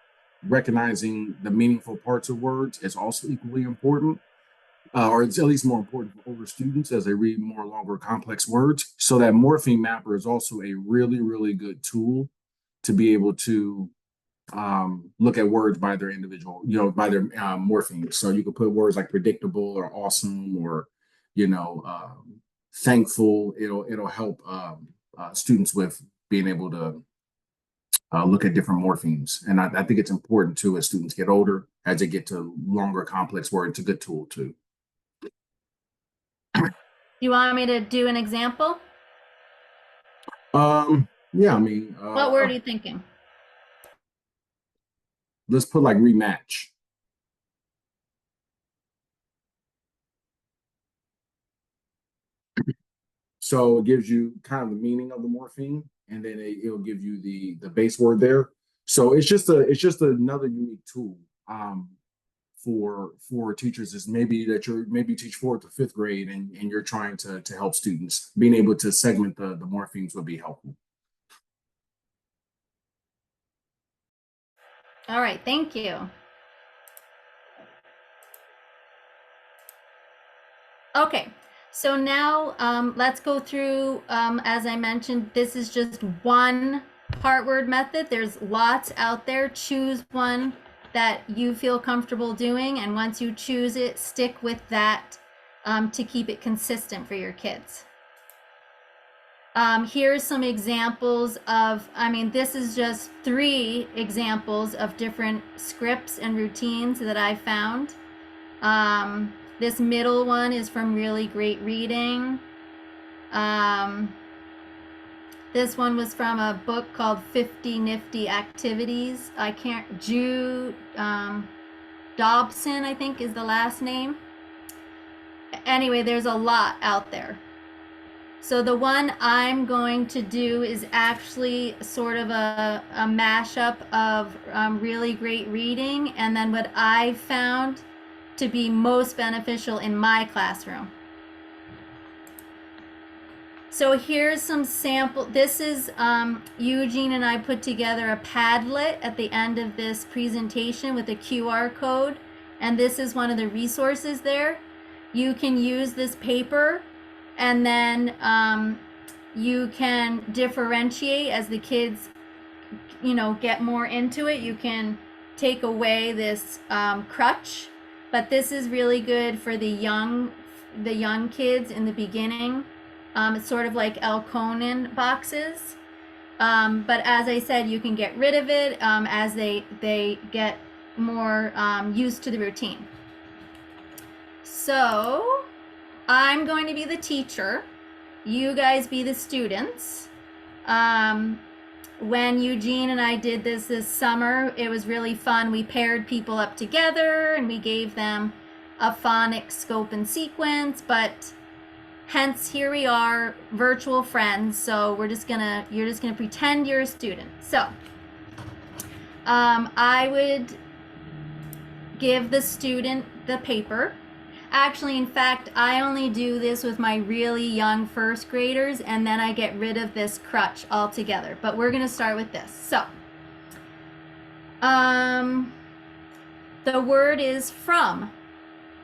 recognizing the meaningful parts of words is also equally important, or it's at least more important for older students as they read more longer complex words. So that Morpheme Mapper is also a really, really good tool to be able to look at words by their individual, by their morphemes. So you can put words like predictable or awesome or, thankful. It'll help students with being able to look at different morphemes. And I think it's important too, as students get older, as they get to longer complex words, it's a good tool too. You want me to do an example? Yeah, I mean, What word are you thinking? let's put like rematch. So it gives you kind of the meaning of the morpheme, and then it'll give you the base word there. So it's just another unique tool for teachers is maybe that you're maybe teach fourth to fifth grade and you're trying to help students. Being able to segment the morphemes would be helpful. All right, thank you. Okay, so now let's go through, as I mentioned, this is just one part word method. There's lots out there. Choose one that you feel comfortable doing, and once you choose it, stick with that to keep it consistent for your kids. Here's some examples of, I mean, this is just 3 examples of different scripts and routines that I found. This middle one is from Really Great Reading. This one was from a book called 50 Nifty Activities. I can't, Dobson, I think is the last name. Anyway, there's a lot out there. So the one I'm going to do is actually sort of a mashup of Really Great Reading and then what I found to be most beneficial in my classroom. So here's some sample. This is Eugene and I put together a Padlet at the end of this presentation with a QR code, and this is one of the resources there. You can use this paper, and then you can differentiate as the kids, you know, get more into it. You can take away this crutch, but this is really good for the young kids in the beginning. It's sort of like El Conan boxes, but as I said, you can get rid of it as they get more used to the routine. So I'm going to be the teacher. You guys be the students. When Eugene and I did this summer, it was really fun. We paired people up together and we gave them a phonics scope and sequence, but hence here we are, virtual friends. So you're just gonna pretend you're a student. So I would give the student the paper. Actually, in fact, I only do this with my really young first graders, and then I get rid of this crutch altogether. But we're gonna start with this. So, the word is from.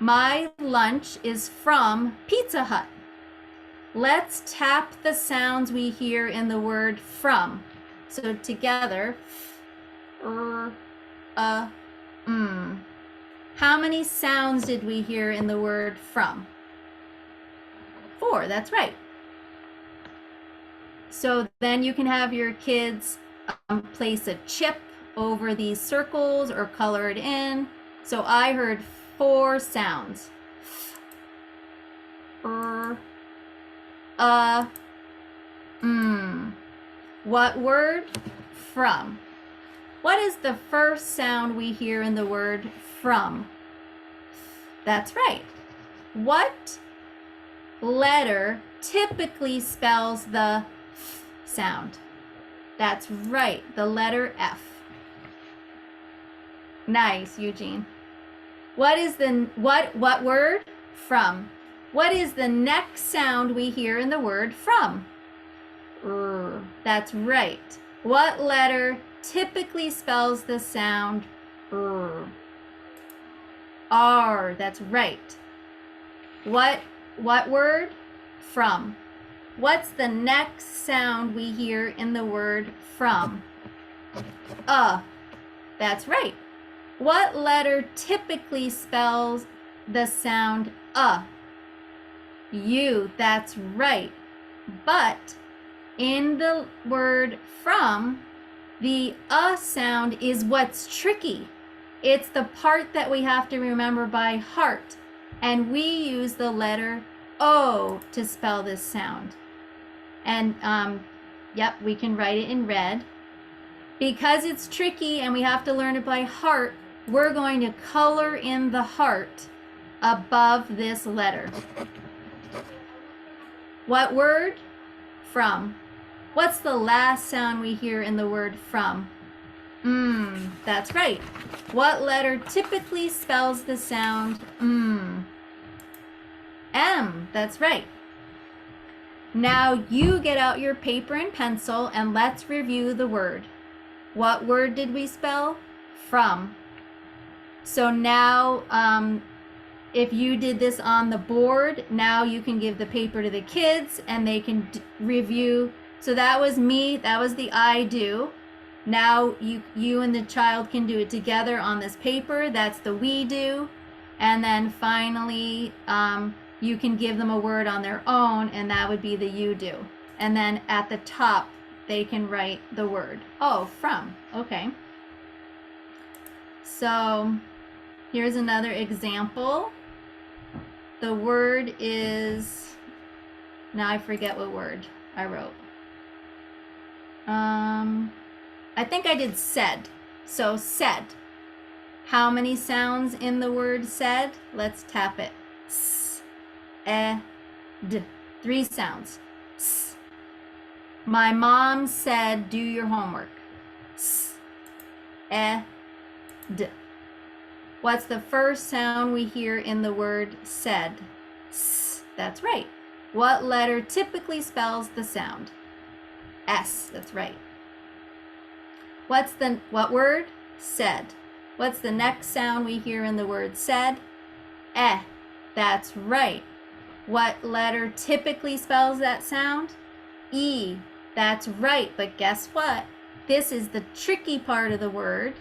My lunch is from Pizza Hut. Let's tap the sounds we hear in the word from. So together, How many sounds did we hear in the word from? 4, that's right. So then you can have your kids place a chip over these circles or color it in. So I heard 4 sounds. What word? From. What is the first sound we hear in the word from? That's right. What letter typically spells the f sound? That's right, the letter F. Nice, Eugene. What is the what word? From. What is the next sound we hear in the word from? That's right. What letter typically spells the sound R? That's right. What word? From. What's the next sound we hear in the word from? That's right. What letter typically spells the sound U. That's right. But in the word from, the sound is what's tricky. It's the part that we have to remember by heart. And we use the letter O to spell this sound. And Yep, we can write it in red. Because it's tricky and we have to learn it by heart, we're going to color in the heart above this letter. What word? From. What's the last sound we hear in the word from? That's right. What letter typically spells the sound M, that's right. Now you get out your paper and pencil and let's review the word. What word did we spell? From. So now, if you did this on the board, now you can give the paper to the kids and they can review. So that was me, that was the I do. Now you and the child can do it together on this paper. That's the we do. And then finally, you can give them a word on their own, and that would be the you do. And then at the top, they can write the word. Oh, from. Okay. So here's another example. The word is, now I forget what word I wrote. I think I did said. So said. How many sounds in the word said? Let's tap it. S, d. 3 sounds. S. My mom said, do your homework. S, d. What's the first sound we hear in the word said? S. That's right. What letter typically spells the sound? S. That's right. What word? Said. What's the next sound we hear in the word said? That's right. What letter typically spells that sound? E. That's right, but guess what? This is the tricky part of the word.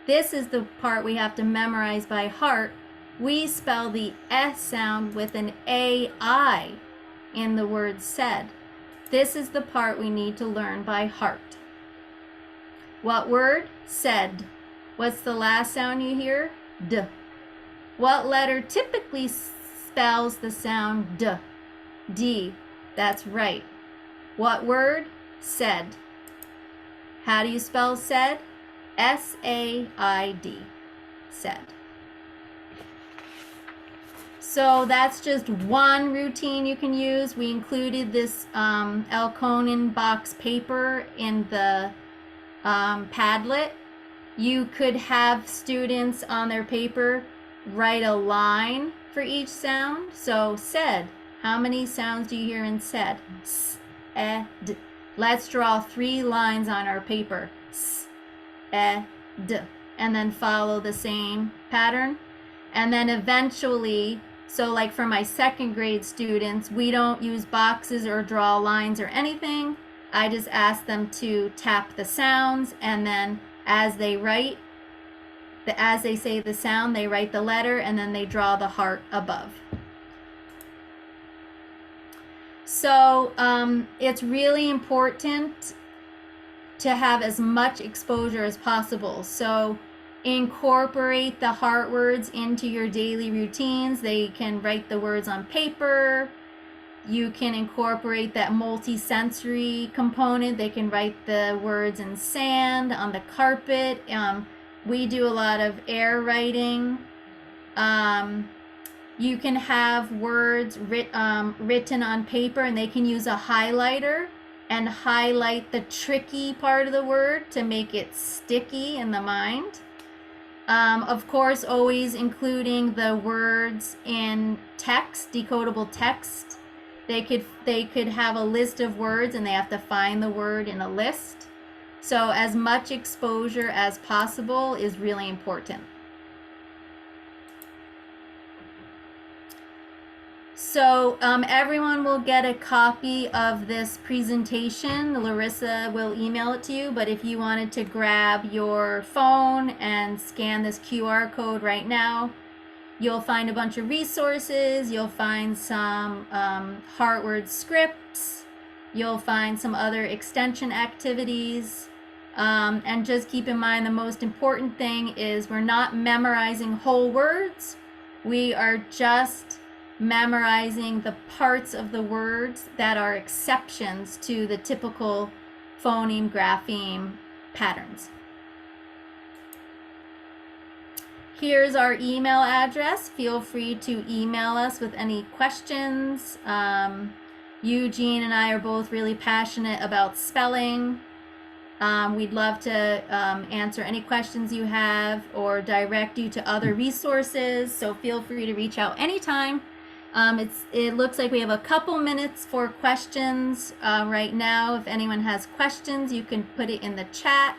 This is the part we have to memorize by heart. We spell the S sound with an AI in the word said. This is the part we need to learn by heart. What word? Said. What's the last sound you hear? D. What letter typically spells the sound D? D. That's right. What word? Said. How do you spell said? S-A-I-D. Said. So that's just one routine you can use. We included this Elkonin box paper in the Padlet. You could have students on their paper write a line for each sound. So said. How many sounds do you hear in said? S, d. Let's draw 3 lines on our paper. S, d. And then follow the same pattern. And then eventually, so like for my 2nd grade students, we don't use boxes or draw lines or anything. I just ask them to tap the sounds, and then as they write, as they say the sound, they write the letter, and then they draw the heart above. So it's really important to have as much exposure as possible. So incorporate the heart words into your daily routines. They can write the words on paper. You can incorporate that multi-sensory component. They can write the words in sand, on the carpet. We do a lot of air writing. You can have words written on paper, and they can use a highlighter and highlight the tricky part of the word to make it sticky in the mind. Of course, always including the words in text, decodable text. They could have a list of words and they have to find the word in a list. So as much exposure as possible is really important. So everyone will get a copy of this presentation. Larissa will email it to you, but if you wanted to grab your phone and scan this QR code right now, you'll find a bunch of resources. You'll find some Heartword scripts. You'll find some other extension activities. And just keep in mind, the most important thing is we're not memorizing whole words. We are just memorizing the parts of the words that are exceptions to the typical phoneme, grapheme patterns. Here's our email address. Feel free to email us with any questions. Eugene and I are both really passionate about spelling. We'd love to answer any questions you have or direct you to other resources. So feel free to reach out anytime. It looks like we have a couple minutes for questions right now. If anyone has questions, you can put it in the chat.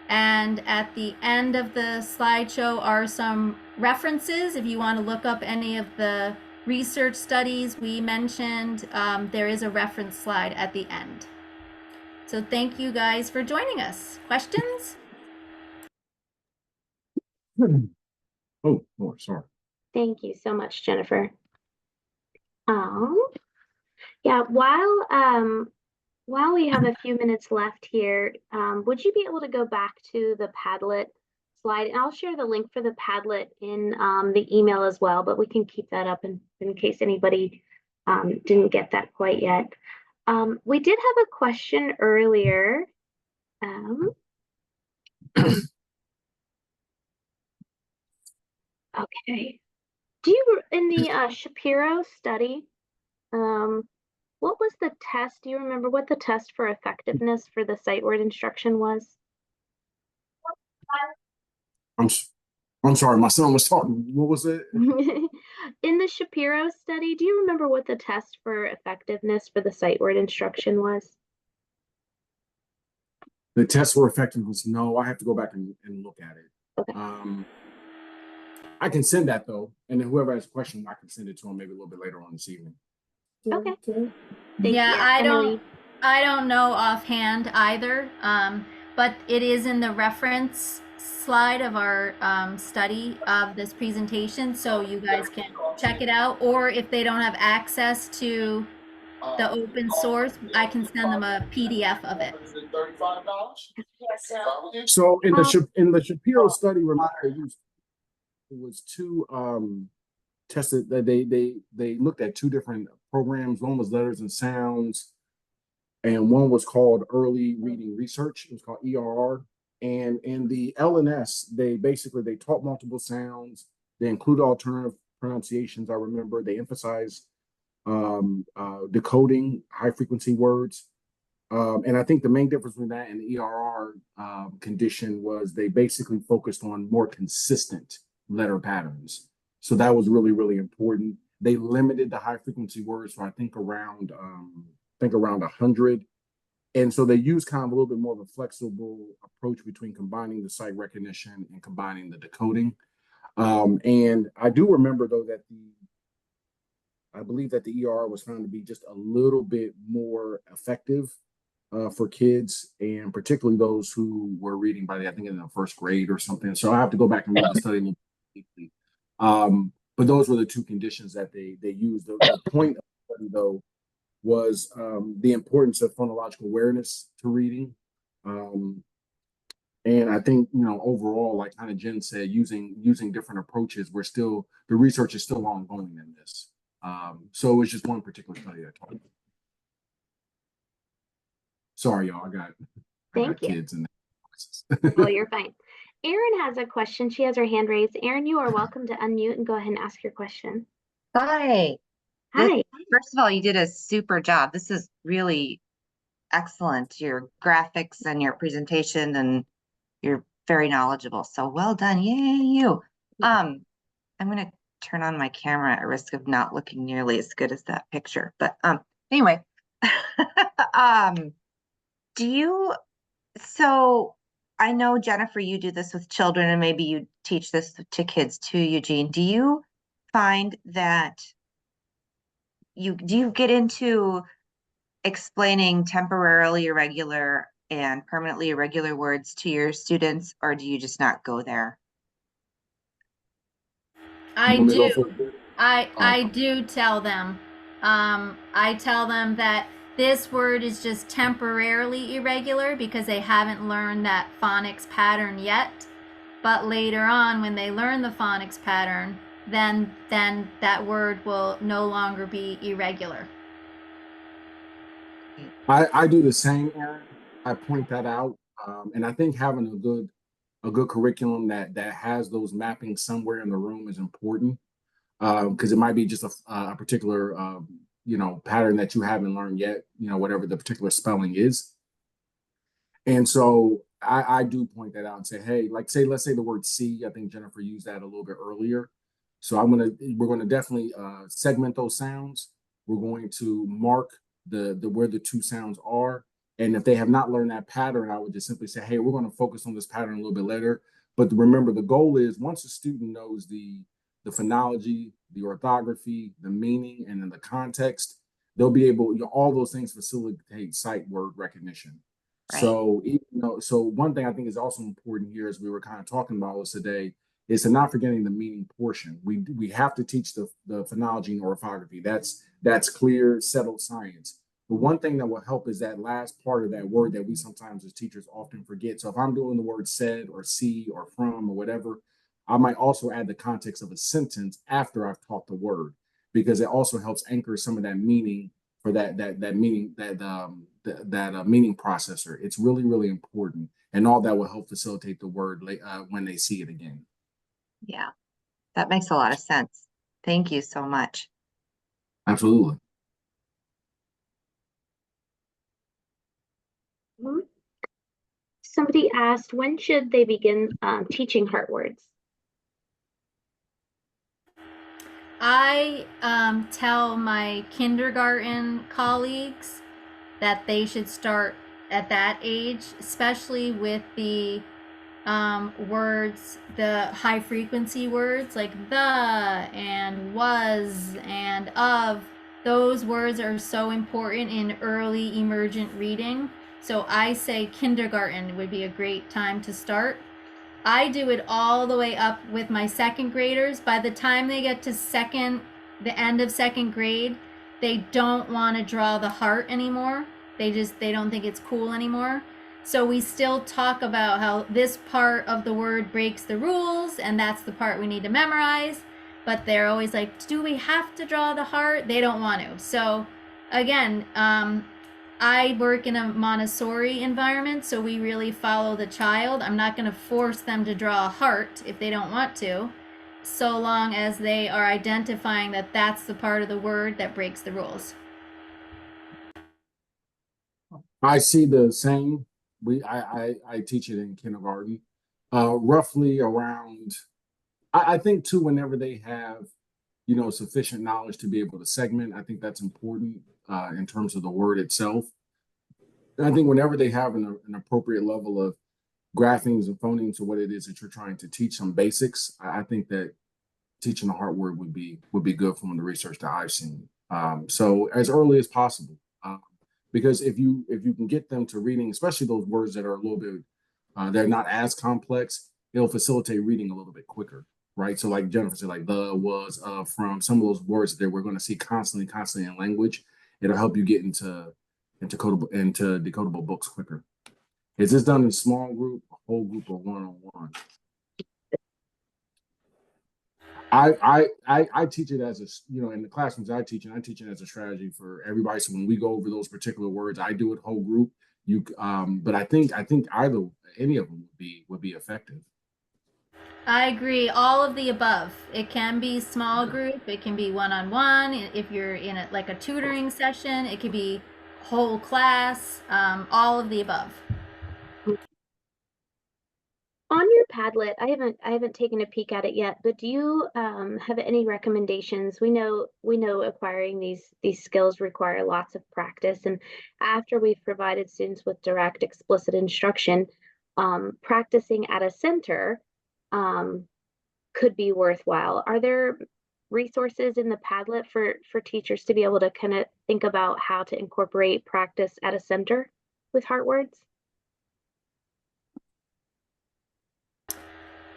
And at the end of the slideshow are some references. If you want to look up any of the research studies we mentioned, there is a reference slide at the end. So thank you guys for joining us. Questions? Oh, sorry. Thank you so much, Jennifer. Yeah, while we have a few minutes left here, would you be able to go back to the Padlet slide? And I'll share the link for the Padlet in the email as well, but we can keep that up in case anybody didn't get that quite yet. We did have a question earlier. Okay. In the Shapiro study, what was the test? Do you remember what the test for effectiveness for the sight word instruction was? I'm sorry, my son was talking. What was it? In the Shapiro study, do you remember what the test for effectiveness for the sight word instruction was? The test for effectiveness? No, I have to go back and look at it. Okay. I can send that though, and then whoever has a question, I can send it to them maybe a little bit later on this evening. Okay. Yeah, I don't know offhand either, but it is in the reference slide of our study of this presentation, so you guys can check it out. Or if they don't have access to the open source, I can send them a PDF of it. So in the Shapiro study, remember it was two tested that they looked at two different programs. One was letters and sounds, and one was called early reading research. It was called ERR. And in the LNS, they taught multiple sounds. They included alternative pronunciations. I remember they emphasized decoding high frequency words. And I think the main difference with that and the ERR condition was they basically focused on more consistent letter patterns. So that was really, really important. They limited the high frequency words, so I think around 100. And so they used kind of a little bit more of a flexible approach between combining the sight recognition and combining the decoding. And I do remember though that I believe that the ER was found to be just a little bit more effective for kids, and particularly those who were reading by I think in the first grade or something. So I have to go back and read the study a little bit deeply. But those were the two conditions that they used. The point of the study, though, was the importance of phonological awareness to reading. And I think, overall, like kind of Jen said, using different approaches, the research is still ongoing in this. So it's just one particular study I talked about. Sorry, y'all, I got kids in there. Oh, you're fine. Erin has a question. She has her hand raised. Erin, you are welcome to unmute and go ahead and ask your question. Hi. Hi. First of all, you did a super job. This is really excellent. Your graphics and your presentation, and you're very knowledgeable. So well done. Yay, you. I'm going to turn on my camera at risk of not looking nearly as good as that picture. But anyway, so I know, Jennifer, you do this with children, and maybe you teach this to kids too, Eugene. Do you find that do you get into explaining temporarily irregular and permanently irregular words to your students, or do you just not go there? I do. I do tell them. I tell them that this word is just temporarily irregular because they haven't learned that phonics pattern yet. But later on, when they learn the phonics pattern, then that word will no longer be irregular. I do the same, Erin. I point that out, and I think having a good curriculum that has those mappings somewhere in the room is important, because it might be just a particular pattern that you haven't learned yet, whatever the particular spelling is. And so I do point that out and say, hey, like let's say the word C. I think Jennifer used that a little bit earlier. So we're gonna definitely segment those sounds. We're going to mark the where the two sounds are. And if they have not learned that pattern, I would just simply say, hey, we're going to focus on this pattern a little bit later. But remember, the goal is once a student knows the phonology, the orthography, the meaning, and then the context, they'll be able, all those things facilitate sight word recognition. Right. So, so one thing I think is also important here, as we were kind of talking about this today, is to not forgetting the meaning portion. We have to teach the phonology and orthography. That's clear, settled science. But one thing that will help is that last part of that word that we sometimes as teachers often forget. So if I'm doing the word said or see or from or whatever, I might also add the context of a sentence after I've taught the word, because it also helps anchor some of that meaning for that meaning that meaning processor. It's really, really important, and all that will help facilitate the word when they see it again. Yeah, that makes a lot of sense. Thank you so much. Absolutely. Somebody asked, when should they begin teaching heart words? I tell my kindergarten colleagues that they should start at that age, especially with the words, the high frequency words like the and was and of. Those words are so important in early emergent reading. So I say kindergarten would be a great time to start. I do it all the way up with my second graders. By the time they get to the end of second grade, they don't want to draw the heart anymore. They don't think it's cool anymore. So we still talk about how this part of the word breaks the rules and that's the part we need to memorize. But they're always like, do we have to draw the heart? They don't want to. So again, I work in a Montessori environment, so we really follow the child. I'm not going to force them to draw a heart if they don't want to, so long as they are identifying that that's the part of the word that breaks the rules. I see the same. I teach it in kindergarten, roughly around. I think too, whenever they have sufficient knowledge to be able to segment, I think that's important in terms of the word itself. And I think whenever they have an appropriate level of graphings and phonemes or what it is that you're trying to teach some basics, I think that teaching the heart word would be good from the research that I've seen. So as early as possible, because if you can get them to reading, especially those words that are a little bit they're not as complex, it'll facilitate reading a little bit quicker, right? So like Jennifer said, like the, was, from, some of those words that we're going to see constantly in language, it'll help you get into decodable books quicker. Is this done in small group, whole group, or one-on-one? I teach it as in the classrooms I teach it as a strategy for everybody. So when we go over those particular words, I do it whole group. But I think any of them would be effective. I agree. All of the above. It can be small group. It can be one-on-one. If you're in like a tutoring session, it could be whole class. All of the above. On your Padlet, I haven't taken a peek at it yet, but do you have any recommendations? We know acquiring these skills require lots of practice, and after we've provided students with direct, explicit instruction, practicing at a center could be worthwhile. Are there resources in the Padlet for teachers to be able to kind of think about how to incorporate practice at a center with heart words?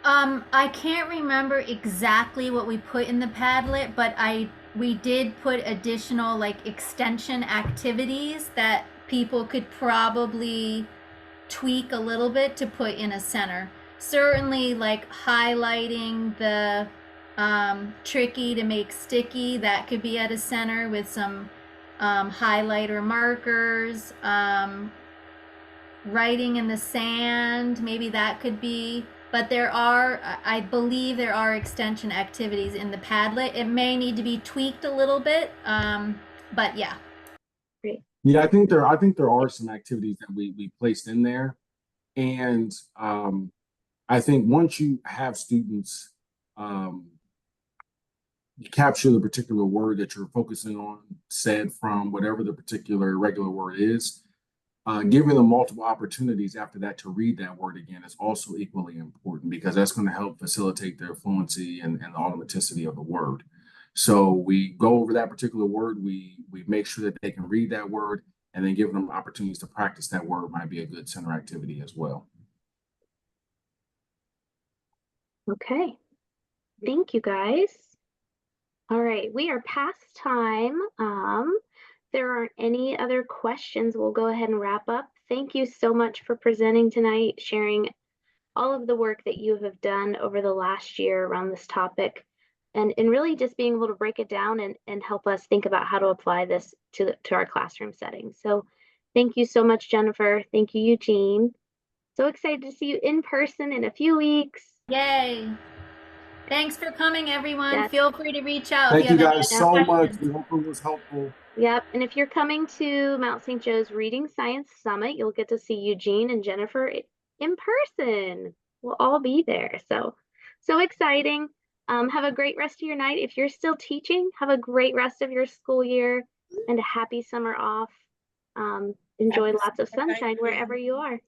I can't remember exactly what we put in the Padlet, but we did put additional like extension activities that people could probably tweak a little bit to put in a center. Certainly like highlighting the tricky to make sticky, that could be at a center with some highlighter markers. writing in the sand, maybe that could be. But there are, I believe there are extension activities in the Padlet. It may need to be tweaked a little bit, but yeah. Great. Yeah, I think there are some activities that we placed in there. And I think once you have students capture the particular word that you're focusing on, said from whatever the particular irregular word is, giving them multiple opportunities after that to read that word again is also equally important, because that's going to help facilitate their fluency and the automaticity of the word. So we go over that particular word, we make sure that they can read that word, and then giving them opportunities to practice that word might be a good center activity as well. Okay. Thank you, guys. All right, we are past time. There aren't any other questions. We'll go ahead and wrap up. Thank you so much for presenting tonight, sharing all of the work that you have done over the last year around this topic, and really just being able to break it down and help us think about how to apply this to our classroom setting. So thank you so much, Jennifer. Thank you, Eugene. So excited to see you in person in a few weeks. Yay. Thanks for coming, everyone. Yes. Feel free to reach out Thank if you you have guys any so other much. questions. We hope it was helpful. Yep, and if you're coming to Mount St. Joe's Reading Science Summit, you'll get to see Eugene and Jennifer in person. We'll all be there, so exciting. Have a great rest of your night. If you're still teaching, have a great rest of your school year and a happy summer off. Enjoy lots of sunshine wherever you are.